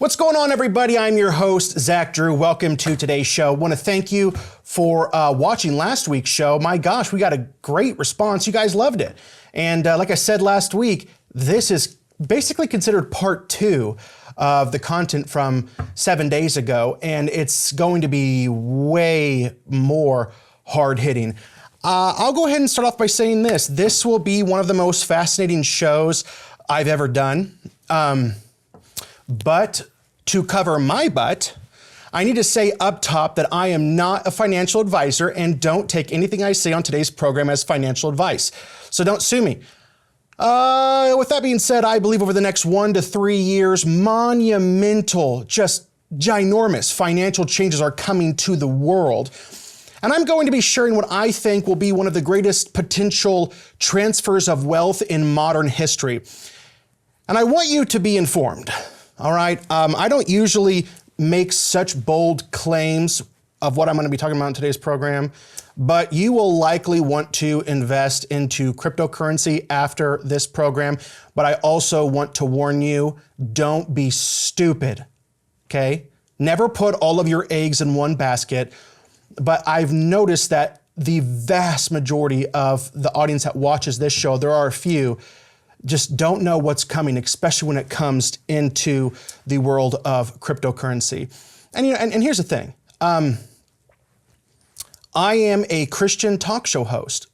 What's going on, everybody? I'm your host, Zach Drew. Welcome to today's show. I want to thank you for watching last week's show. My gosh, we got a great response. You guys loved it. And like I said last week, this is basically considered part 2 of the content from 7 days ago, and it's going to be way more hard-hitting. I'll go ahead and start off by saying this. This will be one of the most fascinating shows I've ever done. But to cover my butt, I need to say up top that I am not a financial advisor and don't take anything I say on today's program as financial advice. So don't sue me. With that being said, I believe over the next 1 to 3 years, monumental, just ginormous financial changes are coming to the world. And I'm going to be sharing what I think will be one of the greatest potential transfers of wealth in modern history. And I want you to be informed. All right. I don't usually make such bold claims of what I'm going to be talking about in today's program, but you will likely want to invest into cryptocurrency after this program. But I also want to warn you, don't be stupid. Okay. Never put all of your eggs in one basket. But I've noticed that the vast majority of the audience that watches this show, there are a few, just don't know what's coming, especially when it comes into the world of cryptocurrency. And, you know, and here's the thing. I am a Christian talk show host.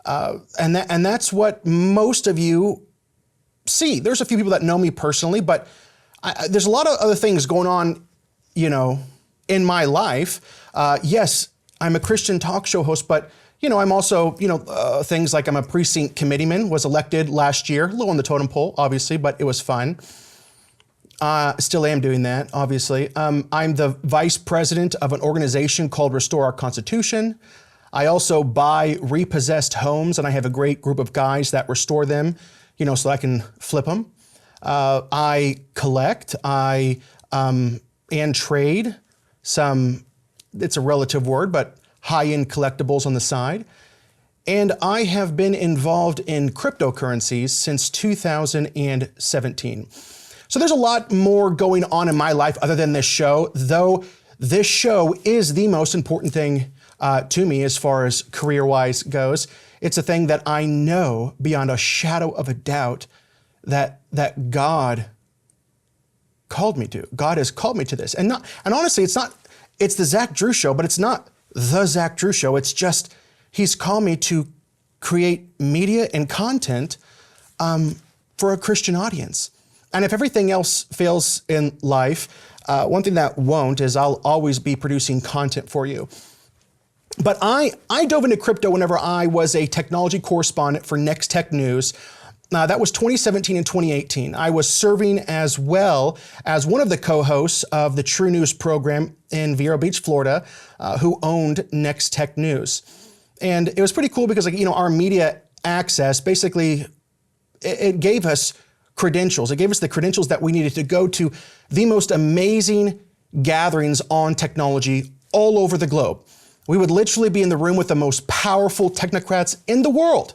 And that's what most of you see. There's a few people that know me personally, but there's a lot of other things going on, you know, in my life. Yes, I'm a Christian talk show host, but you know, I'm also, things like I'm a precinct committeeman, was elected last year, low on the totem pole, obviously, but it was fun. Still am doing that, obviously. I'm the vice president of an organization called Restore Our Constitution. I also buy repossessed homes, and I have a great group of guys that restore them, so I can flip them. I collect, and trade some, it's a relative word, but high-end collectibles on the side. And I have been involved in cryptocurrencies since 2017. So there's a lot more going on in my life other than this show, though this show is the most important thing to me as far as career-wise goes. It's a thing that I know beyond a shadow of a doubt that God called me to. God has called me to this. And honestly, it's the Zach Drew Show, but it's not the Zach Drew Show. It's just, he's called me to create media and content for a Christian audience. And if everything else fails in life, one thing that won't is I'll always be producing content for you. But I dove into crypto whenever I was a technology correspondent for Next Tech News. That was 2017 and 2018. I was serving as well as one of the co-hosts of the True News program in Vero Beach, Florida, who owned Next Tech News. And it was pretty cool because, our media access, basically, it gave us credentials. It gave us the credentials that we needed to go to the most amazing gatherings on technology all over the globe. We would literally be in the room with the most powerful technocrats in the world.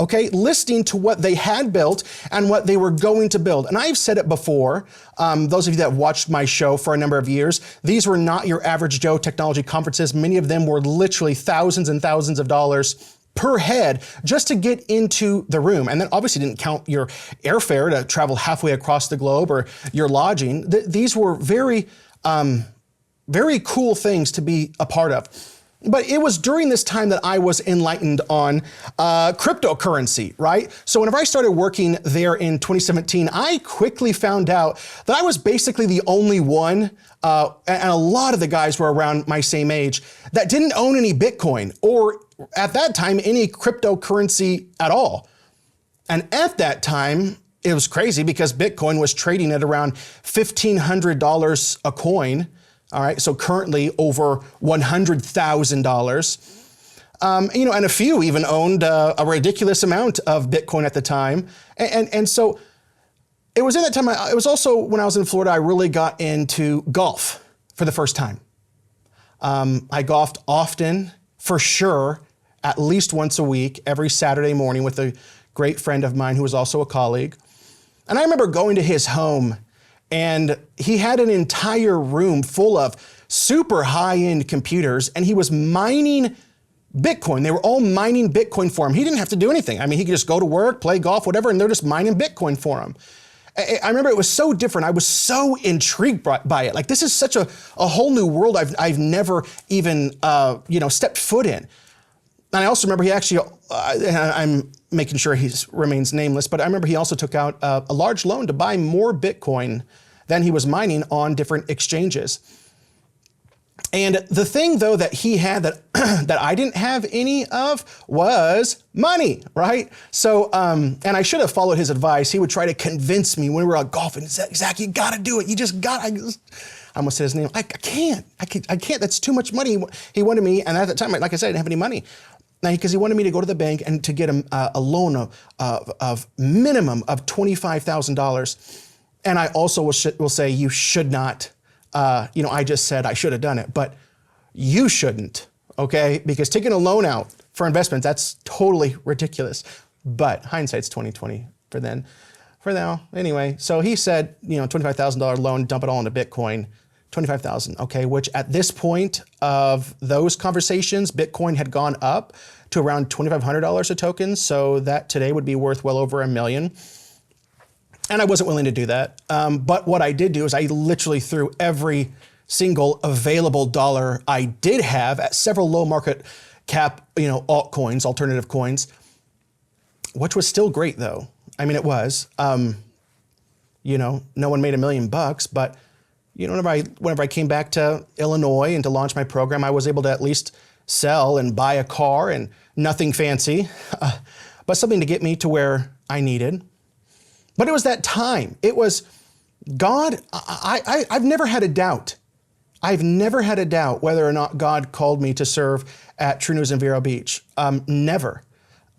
Okay, listening to what they had built and what they were going to build. And I've said it before, those of you that have watched my show for a number of years, these were not your average Joe technology conferences. Many of them were literally thousands and thousands of dollars per head just to get into the room. And then obviously didn't count your airfare to travel halfway across the globe or your lodging. These were very, very cool things to be a part of. But it was during this time that I was enlightened on cryptocurrency, right? So whenever I started working there in 2017, I quickly found out that I was basically the only one, and a lot of the guys were around my same age, that didn't own any Bitcoin or at that time, any cryptocurrency at all. And at that time, it was crazy because Bitcoin was trading at around $1,500 a coin. All right, so currently over $100,000. And a few even owned a ridiculous amount of Bitcoin at the time. And so it was in that time, it was also when I was in Florida, I really got into golf for the first time. I golfed often, for sure, at least once a week, every Saturday morning with a great friend of mine who was also a colleague. And I remember going to his home And he had an entire room full of super high-end computers, and he was mining Bitcoin. They were all mining Bitcoin for him. He didn't have to do anything. I mean, he could just go to work, play golf, whatever, and they're just mining Bitcoin for him. I remember it was so different. I was so intrigued by it. Like, this is such a whole new world I've never even, stepped foot in. And I also remember he actually, I'm making sure he remains nameless, but I remember he also took out a large loan to buy more Bitcoin than he was mining on different exchanges. And the thing, though, that he had that that I didn't have any of was money, right? So, and I should have followed his advice. He would try to convince me when we were out golfing. Zach, you got to do it. You just got. I almost said his name. I can't. That's too much money. He wanted me, and at the time, like I said, I didn't have any money. Because he wanted me to go to the bank and to get a loan of minimum of $25,000. And I also will say you should not. I just said I should have done it, but you shouldn't, okay? Because taking a loan out for investments, that's totally ridiculous. But hindsight's 20/20 for now. Anyway, so he said, $25,000 loan, dump it all into Bitcoin, 25,000, okay? Which at this point of those conversations, Bitcoin had gone up to around $2,500 a token. So that today would be worth well over $1 million. And I wasn't willing to do that. But what I did do is I literally threw every single available dollar I did have at several low market cap, altcoins, alternative coins, which was still great though. I mean, it was, no one made $1 million, but whenever I came back to Illinois and to launch my program, I was able to at least sell and buy a car, and nothing fancy, but something to get me to where I needed. But it was that time. It was God. I've never had a doubt. I've never had a doubt whether or not God called me to serve at True News in Vero Beach. Never.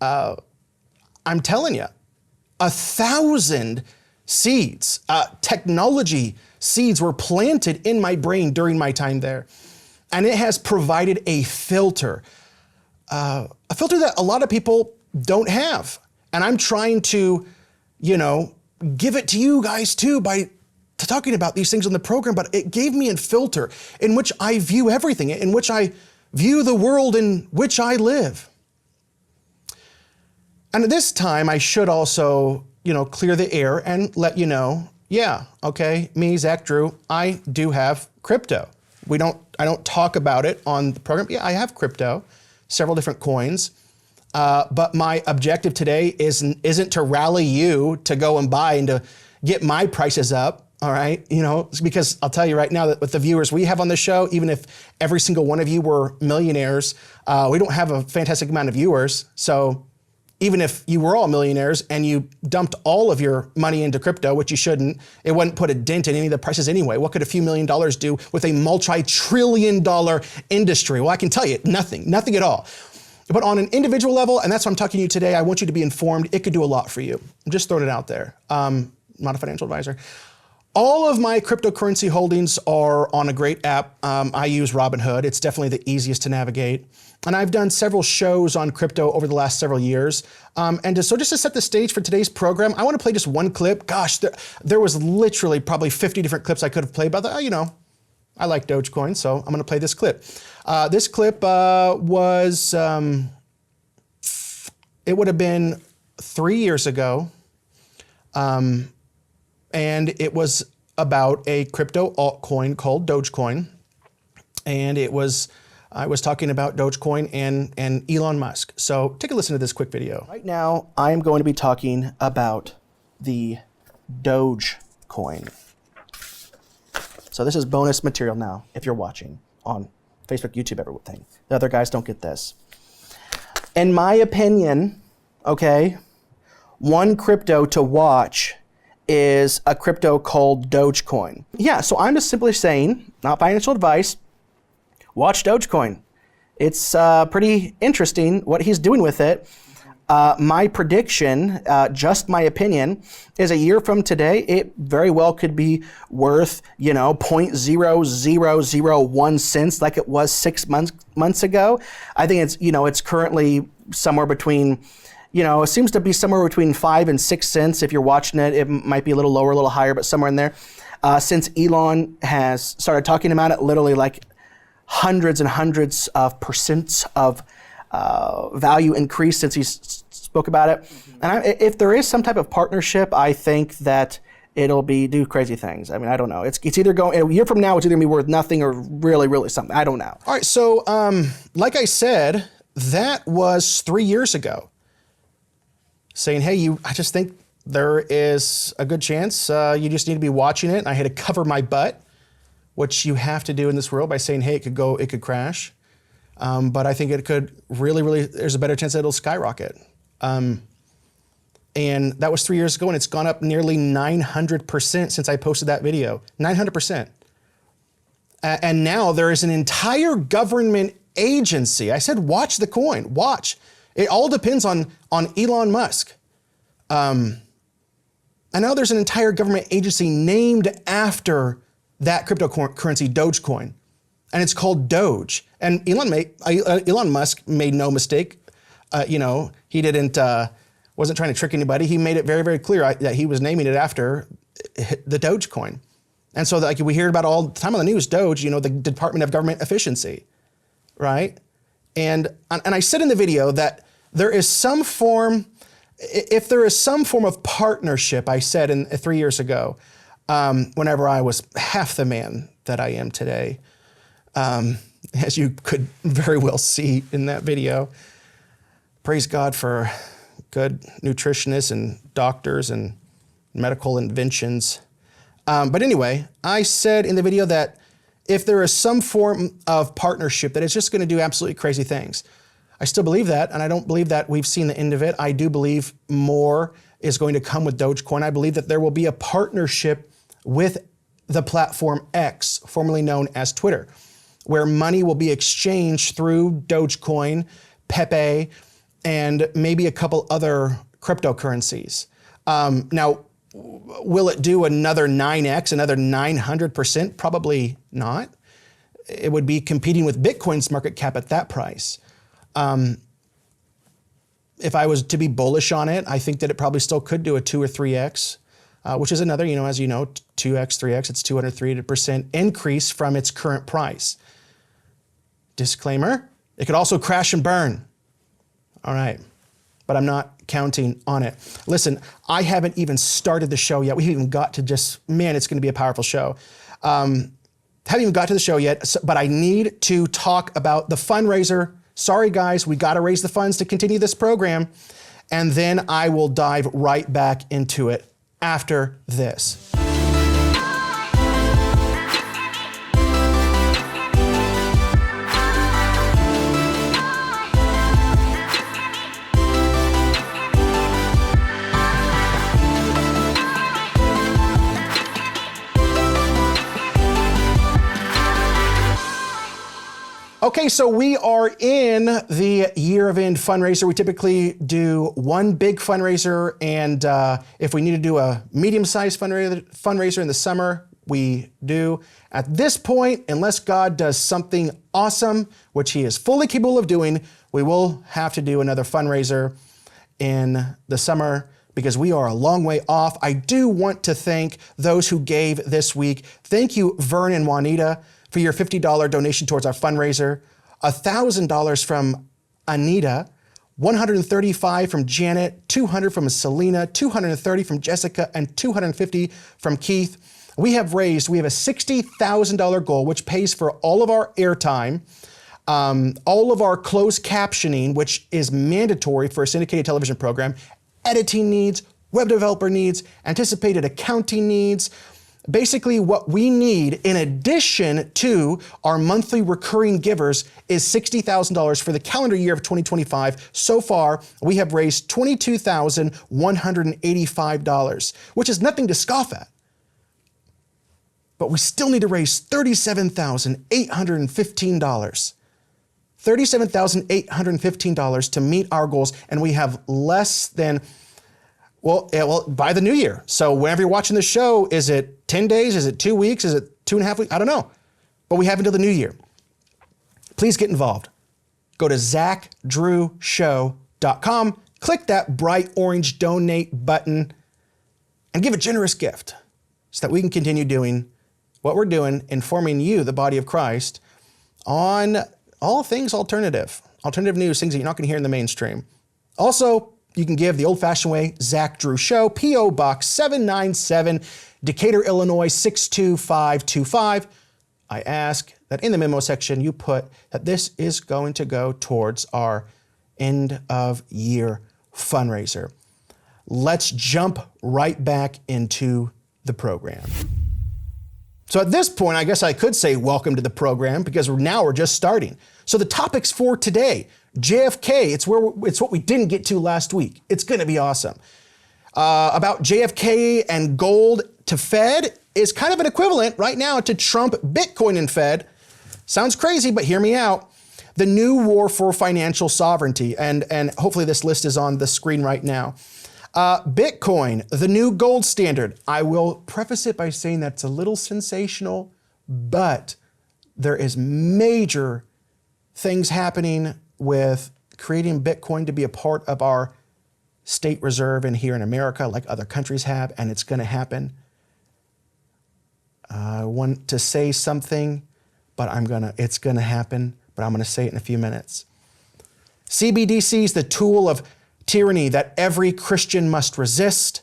I'm telling you, 1,000 seeds, technology seeds were planted in my brain during my time there. And it has provided a filter that a lot of people don't have. And I'm trying to, give it to you guys too by talking about these things on the program, but it gave me a filter in which I view everything, in which I view the world in which I live. And at this time, I should also, clear the air and let you know, me, Zach Drew, I do have crypto. I don't talk about it on the program. Yeah, I have crypto, several different coins. But my objective today isn't to rally you to go and buy and to get my prices up, all right? Because I'll tell you right now that with the viewers we have on the show, even if every single one of you were millionaires, we don't have a fantastic amount of viewers. So even if you were all millionaires and you dumped all of your money into crypto, which you shouldn't, it wouldn't put a dent in any of the prices anyway. What could a few $1 million do with a multi-trillion-dollar industry? Well, I can tell you, nothing at all. But on an individual level, and that's what I'm talking to you today, I want you to be informed. It could do a lot for you. I'm just throwing it out there. Not a financial advisor. All of my cryptocurrency holdings are on a great app. I use Robinhood. It's definitely the easiest to navigate. And I've done several shows on crypto over the last several years. So just to set the stage for today's program, I want to play just one clip. Gosh, there was literally probably 50 different clips I could have played, but I like Dogecoin, so I'm going to play this clip. This clip was, it would have been 3 years ago, and it was about a crypto altcoin called Dogecoin, and I was talking about Dogecoin and Elon Musk. So take a listen to this quick video. Right now, I am going to be talking about the Dogecoin. So this is bonus material now, if you're watching on Facebook, YouTube, everything. The other guys don't get this. In my opinion, one crypto to watch is a crypto called Dogecoin. Yeah, so I'm just simply saying, not financial advice, watch Dogecoin. It's pretty interesting what he's doing with it. My prediction, just my opinion, is a year from today, it very well could be worth, 0.0001 cents like it was 6 months ago. I think it's currently somewhere between, it seems to be somewhere between 5 and 6 cents. If you're watching it, it might be a little lower, a little higher, but somewhere in there. since Elon has started talking about it, literally like hundreds and hundreds of percents of value increase since he spoke about it. And if there is some type of partnership, I think that it'll do crazy things. I mean, I don't know. It's either a year from now, it's either going to be worth nothing or really, really something. I don't know. All right. So, like I said, that was 3 years ago. Saying, hey, I just think there is a good chance you just need to be watching it. And I had to cover my butt, which you have to do in this world by saying, hey, it could crash. But I think it could really, there's a better chance that it'll skyrocket. And that was 3 years ago, and it's gone up nearly 900% since I posted that video. 900%. And now there is an entire government agency. I said, watch the coin, watch. It all depends on Elon Musk. And now there's an entire government agency named after that cryptocurrency, Dogecoin. And it's called Doge. And Elon Musk made no mistake. He wasn't trying to trick anybody. He made it very, very clear that he was naming it after the Dogecoin. And so we hear about all the time on the news, Doge, the Department of Government Efficiency, right? And I said in the video that if there is some form of partnership, I said 3 years ago, whenever I was half the man that I am today, as you could very well see in that video. Praise God for good nutritionists and doctors and medical inventions. But anyway, I said in the video that if there is some form of partnership that is just going to do absolutely crazy things. I still believe that, and I don't believe that we've seen the end of it. I do believe more is going to come with Dogecoin. I believe that there will be a partnership with the platform X, formerly known as Twitter, where money will be exchanged through Dogecoin, Pepe, and maybe a couple other cryptocurrencies. Now, will it do another 9x, another 900%? Probably not. It would be competing with Bitcoin's market cap at that price. If I was to be bullish on it, I think that it probably still could do a 2 or 3x, which is another, as you know, 2x, 3x, it's 203% increase from its current price. Disclaimer, it could also crash and burn. All right, but I'm not counting on it. Listen, I haven't even started the show yet. We haven't even got to it's going to be a powerful show. Haven't even got to the show yet, but I need to talk about the fundraiser. Sorry, guys, we got to raise the funds to continue this program. And then I will dive right back into it after this. Okay, so we are in the year of end fundraiser. We typically do one big fundraiser, and if we need to do a medium-sized fundraiser in the summer, we do. At this point, unless God does something awesome, which he is fully capable of doing, we will have to do another fundraiser in the summer because we are a long way off. I do want to thank those who gave this week. Thank you, Vern and Juanita, for your $50 donation towards our fundraiser, $1,000 from Anita, $135 from Janet, $200 from Selena, $230 from Jessica, and $250 from Keith. We have a $60,000 goal, which pays for all of our airtime, all of our closed captioning, which is mandatory for a syndicated television program, editing needs, web developer needs, anticipated accounting needs. Basically, what we need in addition to our monthly recurring givers is $60,000 for the calendar year of 2025. So far, we have raised $22,185, which is nothing to scoff at. But we still need to raise $37,815. $37,815 to meet our goals, and we have less than by the new year. So whenever you're watching the show, is it 10 days? Is it 2 weeks? Is it 2.5 weeks? I don't know. But we have until the new year. Please get involved. Go to ZachDrewShow.com, click that bright orange donate button, and give a generous gift so that we can continue doing what we're doing, informing you, the body of Christ, on all things alternative news, things that you're not going to hear in the mainstream. Also, you can give the old-fashioned way, Zach Drew Show, P.O. Box 797, Decatur, Illinois 62525. I ask that in the memo section you put that this is going to go towards our end of year fundraiser. Let's jump right back into the program. So at this point, I guess I could say welcome to the program because now we're just starting. So the topics for today, JFK, it's what we didn't get to last week. It's going to be awesome. About JFK and gold to Fed is kind of an equivalent right now to Trump, Bitcoin, and Fed. Sounds crazy, but hear me out. The new war for financial sovereignty, and hopefully this list is on the screen right now. Bitcoin, the new gold standard. I will preface it by saying that's a little sensational, but there is major things happening with creating Bitcoin to be a part of our state reserve and here in America, like other countries have, and it's going to happen. I want to say something, but it's going to happen, but I'm going to say it in a few minutes. CBDCs, the tool of tyranny that every Christian must resist.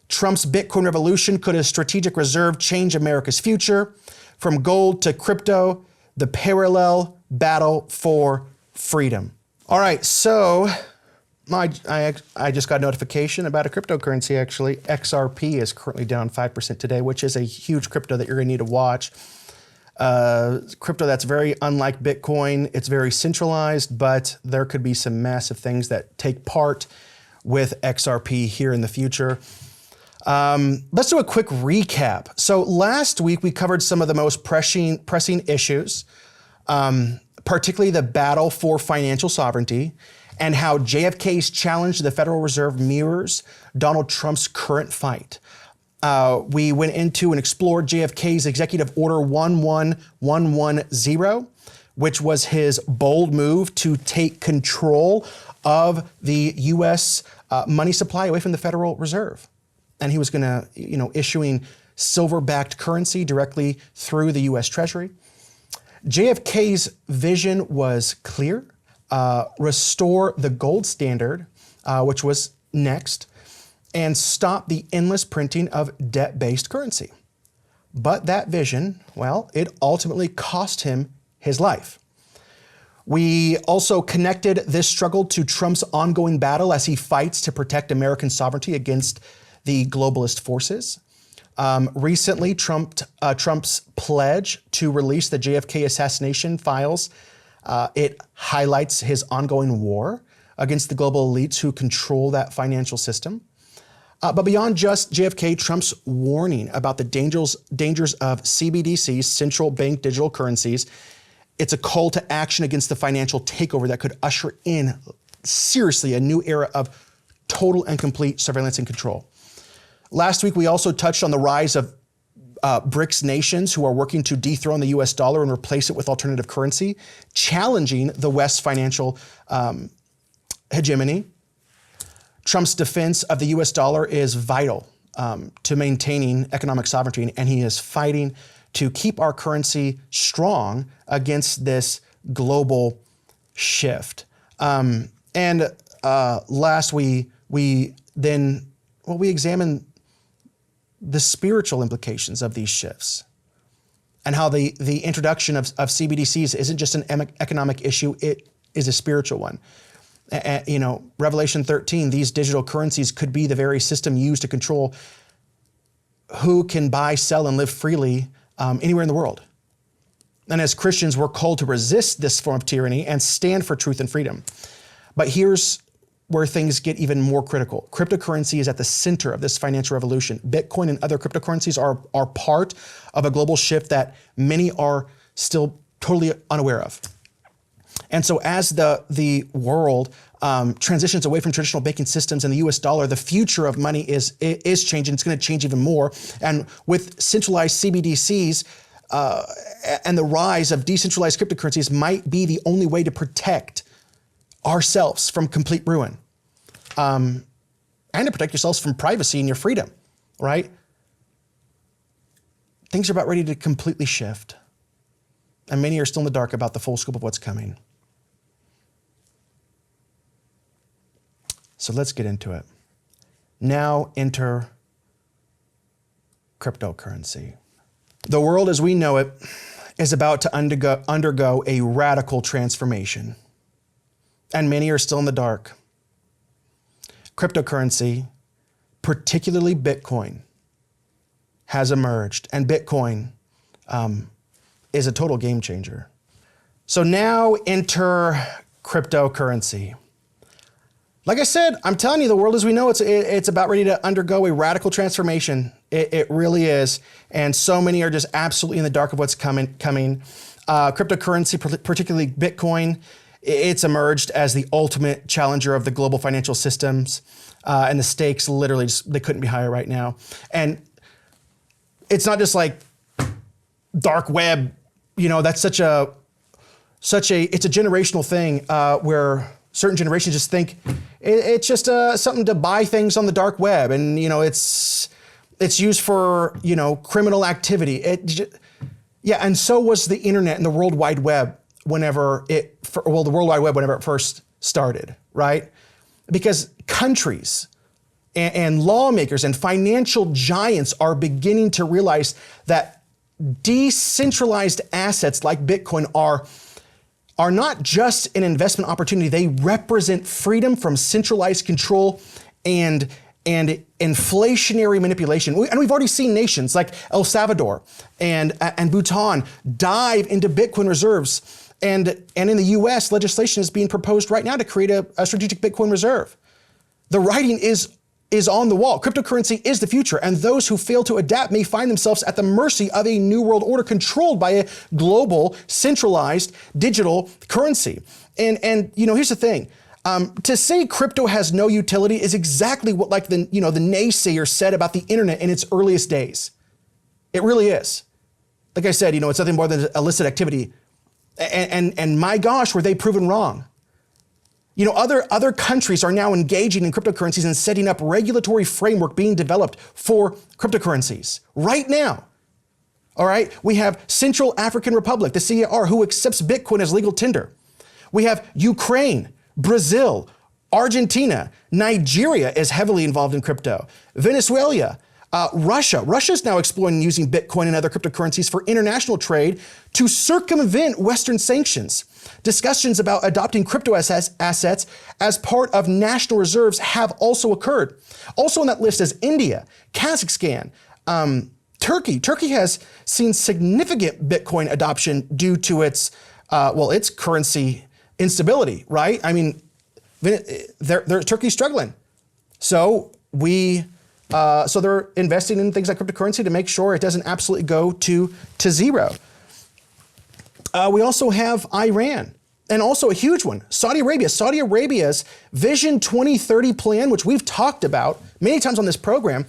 Trump's Bitcoin revolution, could a strategic reserve change America's future? From gold to crypto, the parallel battle for freedom. All right, so I just got a notification about a cryptocurrency, actually. XRP is currently down 5% today, which is a huge crypto that you're going to need to watch. Crypto that's very unlike Bitcoin. It's very centralized, but there could be some massive things that take part with XRP here in the future. Let's do a quick recap. So last week we covered some of the most pressing issues, particularly the battle for financial sovereignty and how JFK's challenge to the Federal Reserve mirrors Donald Trump's current fight. We went into and explored JFK's Executive Order 11110, which was his bold move to take control of the U.S. Money supply away from the Federal Reserve. And he was going to, issuing silver-backed currency directly through the U.S. Treasury. JFK's vision was clear: restore the gold standard, which was next, and stop the endless printing of debt-based currency. But that vision, well, it ultimately cost him his life. We also connected this struggle to Trump's ongoing battle as he fights to protect American sovereignty against the globalist forces. Recently, Trump's pledge to release the JFK assassination files, it highlights his ongoing war against the global elites who control that financial system. But beyond just JFK, Trump's warning about the dangers of CBDCs, Central Bank Digital Currencies, it's a call to action against the financial takeover that could usher in, seriously, a new era of total and complete surveillance and control. Last week, we also touched on the rise of BRICS nations who are working to dethrone the US dollar and replace it with alternative currency, challenging the West's financial hegemony. Trump's defense of the US dollar is vital to maintaining economic sovereignty, and he is fighting to keep our currency strong against this global shift. Last, we examined the spiritual implications of these shifts and how the introduction of CBDCs isn't just an economic issue, it is a spiritual one. Revelation 13, these digital currencies could be the very system used to control who can buy, sell, and live freely anywhere in the world. And as Christians, we're called to resist this form of tyranny and stand for truth and freedom. But here's where things get even more critical. Cryptocurrency is at the center of this financial revolution. Bitcoin and other cryptocurrencies are part of a global shift that many are still totally unaware of. And so as the world transitions away from traditional banking systems and the US dollar, the future of money is changing. It's going to change even more. And with centralized CBDCs and the rise of decentralized cryptocurrencies might be the only way to protect ourselves from complete ruin, and to protect yourselves from privacy and your freedom, right? things are about ready to completely shift. And many are still in the dark about the full scope of what's coming. So let's get into it. Now enter cryptocurrency. The world as we know it is about to undergo a radical transformation. And many are still in the dark. Cryptocurrency, particularly Bitcoin, has emerged. And Bitcoin is a total game changer. So now enter cryptocurrency. Like I said, I'm telling you, the world as we know it's about ready to undergo a radical transformation. It really is. And so many are just absolutely in the dark of what's coming. Cryptocurrency, particularly Bitcoin, it's emerged as the ultimate challenger of the global financial systems. And the stakes literally they couldn't be higher right now. And it's not just like dark web, that's it's a generational thing where certain generations just think it's just something to buy things on the dark web, and it's used for criminal activity. And so was the internet and the World Wide Web whenever the World Wide Web whenever it first started, right? Because countries and lawmakers and financial giants are beginning to realize that decentralized assets like Bitcoin are not just an investment opportunity. They represent freedom from centralized control and inflationary manipulation. And we've already seen nations like El Salvador and Bhutan dive into Bitcoin reserves. And in the US, legislation is being proposed right now to create a strategic Bitcoin reserve. The writing is on the wall. Cryptocurrency is the future, and those who fail to adapt may find themselves at the mercy of a new world order controlled by a global, centralized digital currency. And here's the thing. To say crypto has no utility is exactly what the naysayer said about the internet in its earliest days. It really is. Like I said, it's nothing more than illicit activity. And my gosh, were they proven wrong. Other countries are now engaging in cryptocurrencies and setting up regulatory framework being developed for cryptocurrencies right now. All right, we have Central African Republic, the CAR, who accepts Bitcoin as legal tender. We have Ukraine, Brazil, Argentina, Nigeria is heavily involved in crypto. Venezuela, Russia. Russia's now exploring using Bitcoin and other cryptocurrencies for international trade to circumvent Western sanctions. Discussions about adopting crypto assets as part of national reserves have also occurred. Also on that list is India, Kazakhstan, Turkey. Turkey has seen significant Bitcoin adoption due to its currency instability, right? I mean, Turkey's struggling. So they're investing in things like cryptocurrency to make sure it doesn't absolutely go to zero. We also have Iran, and also a huge one, Saudi Arabia. Saudi Arabia's Vision 2030 plan, which we've talked about many times on this program,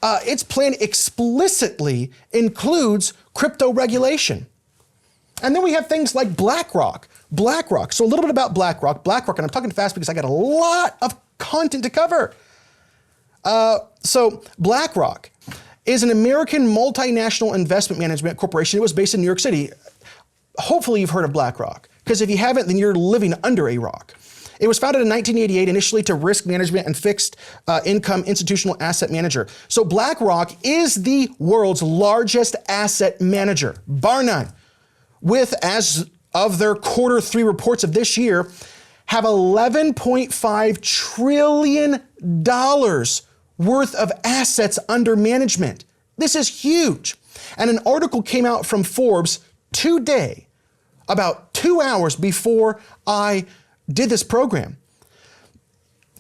its plan explicitly includes crypto regulation. And then we have things like BlackRock. So a little bit about BlackRock, and I'm talking fast because I got a lot of content to cover. So BlackRock is an American multinational investment management corporation. It was based in New York City. Hopefully you've heard of BlackRock, because if you haven't, then you're living under a rock. It was founded in 1988 initially to risk management and fixed income institutional asset manager. So BlackRock is the world's largest asset manager, bar none, with, as of their Q3 reports of this year, have $11.5 trillion worth of assets under management. This is huge. And an article came out from Forbes today, about 2 hours before I did this program.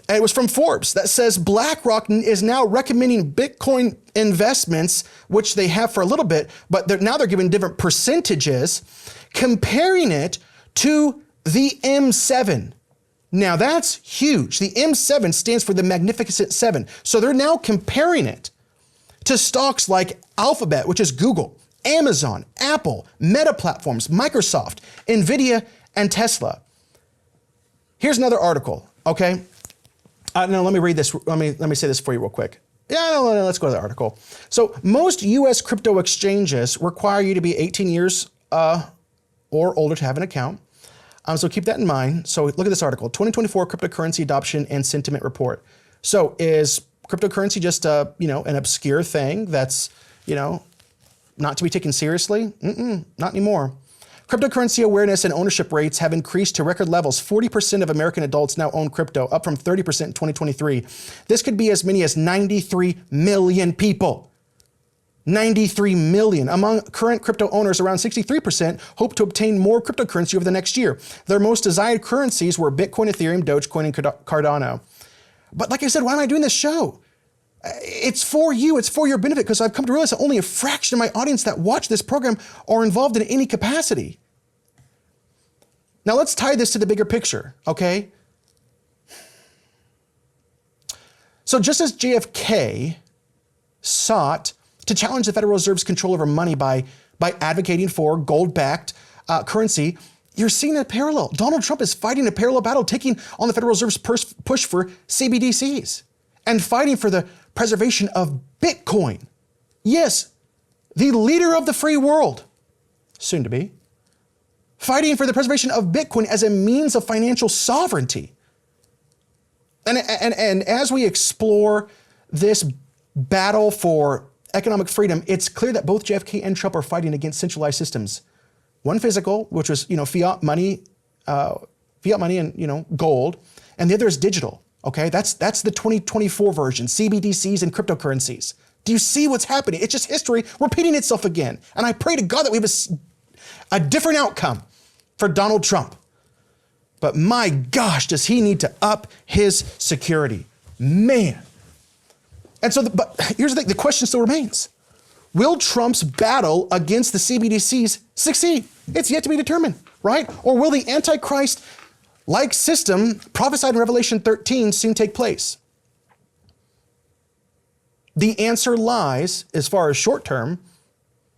And it was from Forbes that says BlackRock is now recommending Bitcoin investments, which they have for a little bit, but now they're giving different percentages, comparing it to the M7. Now that's huge. The M7 stands for the Magnificent Seven. So they're now comparing it to stocks like Alphabet, which is Google, Amazon, Apple, Meta Platforms, Microsoft, NVIDIA, and Tesla. Here's another article, okay? Now let me read this. Let me say this for you real quick. Yeah, no, let's go to the article. So most U.S. crypto exchanges require you to be 18 years or older to have an account. So keep that in mind. So look at this article, 2024 Cryptocurrency Adoption and Sentiment Report. So is cryptocurrency just an obscure thing that's, not to be taken seriously? Not anymore. Cryptocurrency awareness and ownership rates have increased to record levels. 40% of American adults now own crypto, up from 30% in 2023. This could be as many as 93 million people. 93 million. Among current crypto owners, around 63% hope to obtain more cryptocurrency over the next year. Their most desired currencies were Bitcoin, Ethereum, Dogecoin, and Cardano. But like I said, why am I doing this show? It's for you. It's for your benefit, because I've come to realize that only a fraction of my audience that watch this program are involved in any capacity. Now let's tie this to the bigger picture, okay? So just as JFK sought to challenge the Federal Reserve's control over money by advocating for gold-backed currency, you're seeing a parallel. Donald Trump is fighting a parallel battle, taking on the Federal Reserve's push for CBDCs and fighting for the preservation of Bitcoin. Yes, the leader of the free world, soon to be, fighting for the preservation of Bitcoin as a means of financial sovereignty. And as we explore this battle for economic freedom, it's clear that both JFK and Trump are fighting against centralized systems. One physical, which was fiat money and gold, and the other is digital. Okay, that's the 2024 version, CBDCs and cryptocurrencies. Do you see what's happening? It's just history repeating itself again. And I pray to God that we have a different outcome for Donald Trump. But my gosh, does he need to up his security? Man. And so, but here's the thing, the question still remains. Will Trump's battle against the CBDCs succeed? It's yet to be determined, right? Or will the Antichrist-like system prophesied in Revelation 13 soon take place? The answer lies, as far as short term,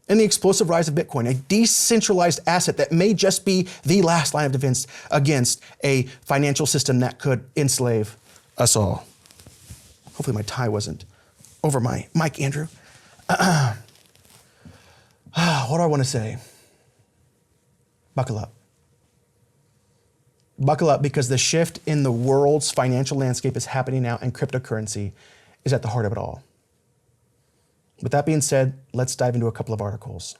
in the explosive rise of Bitcoin, a decentralized asset that may just be the last line of defense against a financial system that could enslave us all. Hopefully my tie wasn't over my mic, Andrew. What do I want to say? Buckle up. Buckle up, because the shift in the world's financial landscape is happening now, and cryptocurrency is at the heart of it all. With that being said, let's dive into a couple of articles.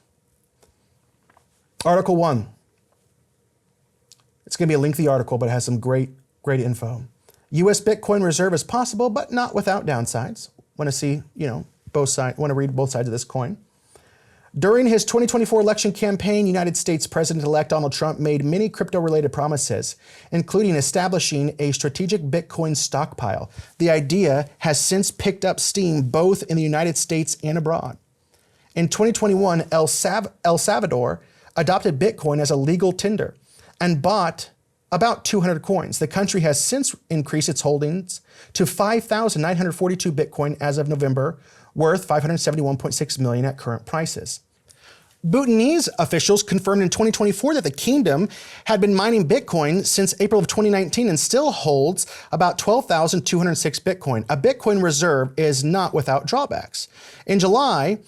Article 1. It's going to be a lengthy article, but it has some great info. U.S. Bitcoin reserve is possible, but not without downsides. Want to see, both sides, want to read both sides of this coin. During his 2024 election campaign, United States President-elect Donald Trump made many crypto-related promises, including establishing a strategic Bitcoin stockpile. The idea has since picked up steam both in the United States and abroad. In 2021, El Salvador adopted Bitcoin as a legal tender and bought about 200 coins. The country has since increased its holdings to 5,942 Bitcoin as of November, worth $571.6 million at current prices. Bhutanese officials confirmed in 2024 that the kingdom had been mining Bitcoin since April of 2019 and still holds about 12,206 Bitcoin. A Bitcoin reserve is not without drawbacks. In July,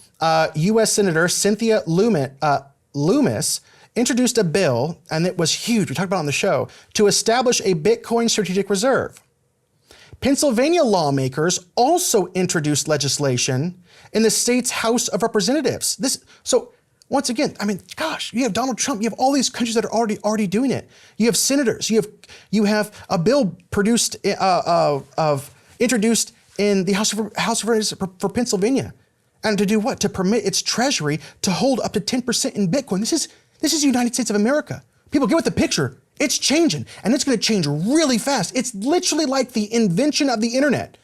U.S. Senator Cynthia Loomis introduced a bill, and it was huge, we talked about it on the show, to establish a Bitcoin strategic reserve. Pennsylvania lawmakers also introduced legislation in the state's House of Representatives. So once again, gosh, you have Donald Trump, you have all these countries that are already doing it. You have senators, you have a bill introduced in the House of Representatives for Pennsylvania. And to do what? To permit its treasury to hold up to 10% in Bitcoin. This is the United States of America. People, get with the picture. It's changing, and it's going to change really fast. It's literally like the invention of the internet.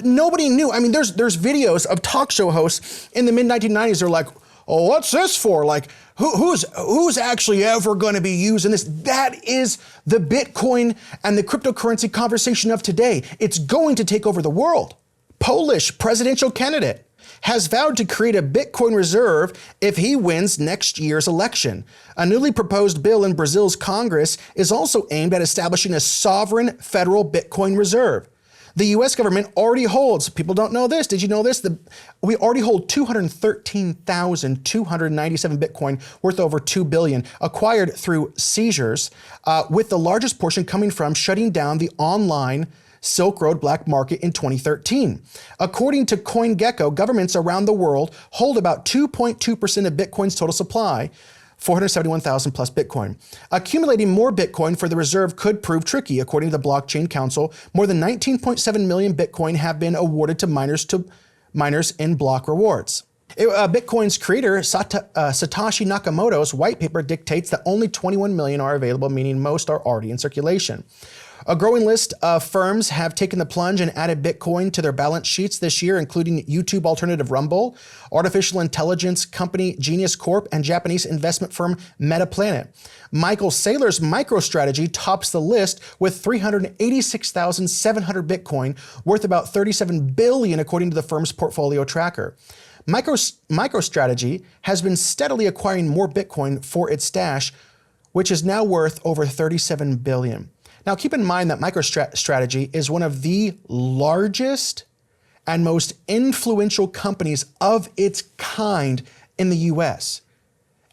Nobody knew. There's videos of talk show hosts in the mid-1990s. They're like, oh, what's this for? Like, who's actually ever going to be using this? That is the Bitcoin and the cryptocurrency conversation of today. It's going to take over the world. Polish presidential candidate has vowed to create a Bitcoin reserve if he wins next year's election. A newly proposed bill in Brazil's Congress is also aimed at establishing a sovereign federal Bitcoin reserve. The US government already holds, people don't know this, did you know this? We already hold 213,297 Bitcoin worth over 2 billion, acquired through seizures, with the largest portion coming from shutting down the online Silk Road black market in 2013. According to CoinGecko, governments around the world hold about 2.2% of Bitcoin's total supply, 471,000 plus Bitcoin. Accumulating more Bitcoin for the reserve could prove tricky. According to the Blockchain Council, more than 19.7 million Bitcoin have been awarded to miners in block rewards. Bitcoin's creator, Satoshi Nakamoto's white paper dictates that only 21 million are available, meaning most are already in circulation. A growing list of firms have taken the plunge and added Bitcoin to their balance sheets this year, including YouTube alternative Rumble, artificial intelligence company Genius Corp, and Japanese investment firm Metaplanet. Michael Saylor's MicroStrategy tops the list with 386,700 Bitcoin, worth about 37 billion according to the firm's portfolio tracker. MicroStrategy has been steadily acquiring more Bitcoin for its stash, which is now worth over 37 billion. Now, keep in mind that MicroStrategy is one of the largest and most influential companies of its kind in the US.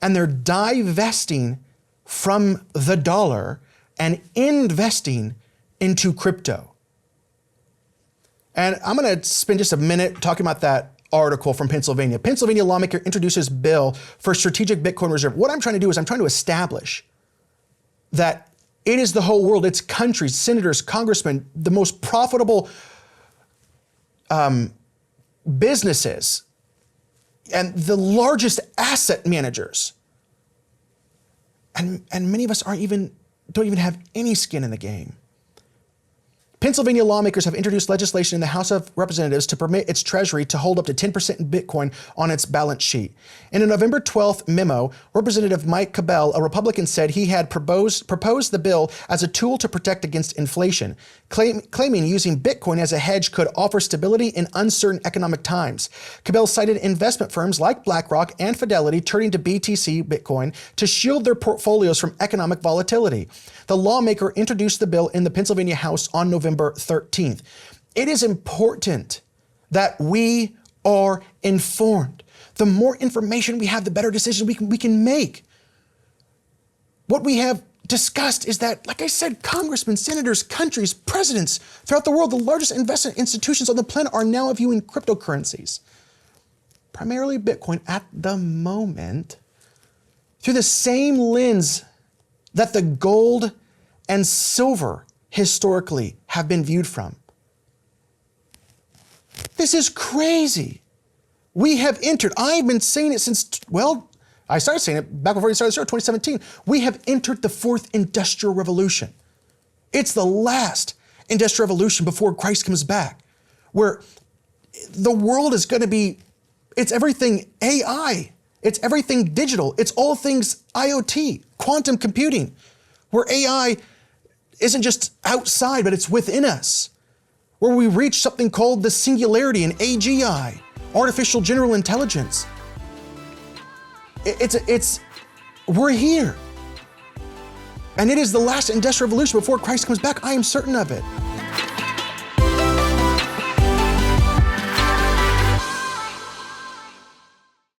And they're divesting from the dollar and investing into crypto. And I'm going to spend just a minute talking about that article from Pennsylvania. Pennsylvania lawmaker introduces bill for strategic Bitcoin reserve. What I'm trying to do is I'm trying to establish that it is the whole world, it's countries, senators, congressmen, the most profitable businesses, and the largest asset managers. And many of us don't even have any skin in the game. Pennsylvania lawmakers have introduced legislation in the House of Representatives to permit its treasury to hold up to 10% in Bitcoin on its balance sheet. In a November 12th memo, Representative Mike Cabell, a Republican, said he had proposed the bill as a tool to protect against inflation, claiming using Bitcoin as a hedge could offer stability in uncertain economic times. Cabell cited investment firms like BlackRock and Fidelity turning to BTC Bitcoin to shield their portfolios from economic volatility. The lawmaker introduced the bill in the Pennsylvania House on November 13th. It is important that we are informed. The more information we have, the better decisions we can make. What we have discussed is that, like I said, congressmen, senators, countries, presidents throughout the world, the largest investment institutions on the planet are now viewing cryptocurrencies, primarily Bitcoin at the moment, through the same lens that the gold and silver historically have been viewed from. This is crazy. We have entered, I've been saying it since, I started saying it back before you started the show, 2017. We have entered the fourth industrial revolution. It's the last industrial revolution before Christ comes back, where the world is going to be, it's everything AI, it's everything digital, it's all things IoT, quantum computing, where AI isn't just outside, but it's within us, where we reach something called the singularity and AGI, artificial general intelligence. We're here. And it is the last industrial revolution before Christ comes back. I am certain of it.